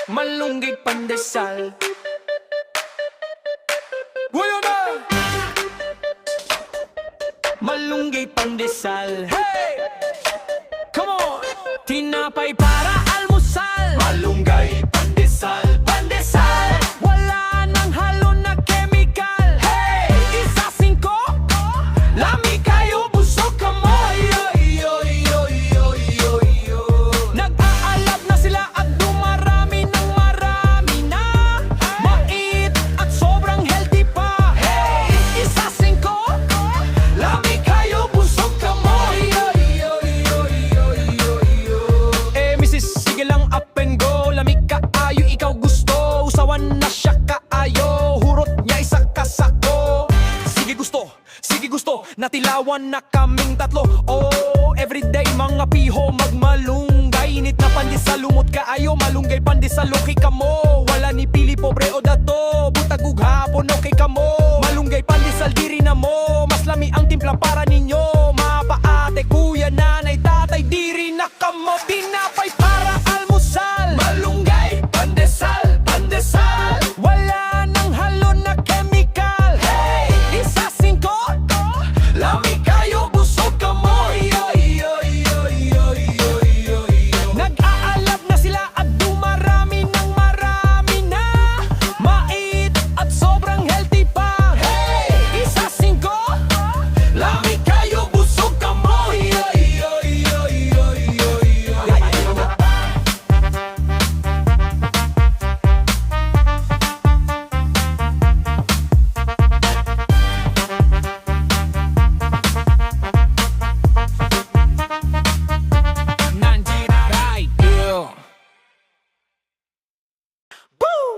Malunggay pandesal. Buyo na! Malunggay pandesal. Hey! Come on! Tinapay para almusal. Malunggay pandesal, pandesal. Wala nang halo na chemical. Hey! Isa singko, lami kayo, busog ka mo. Nag-aalab na sila at dumarami ng marami na. Mait at sobrang healthy pa. Hey! Isa singko, lami kayo, busog ka mo. Eh, Mrs. Sige lang, up and go. Lamig ka ayo, ikaw gusto. Usawan na siya kaayo. Hurot niya isa kasako. Sige gusto, natilawan na kaming tatlo. Oh, everyday mga piho magmalunggay. Init na pandesal, lumot ka ayo. Malunggay pandesal, luki ka mo.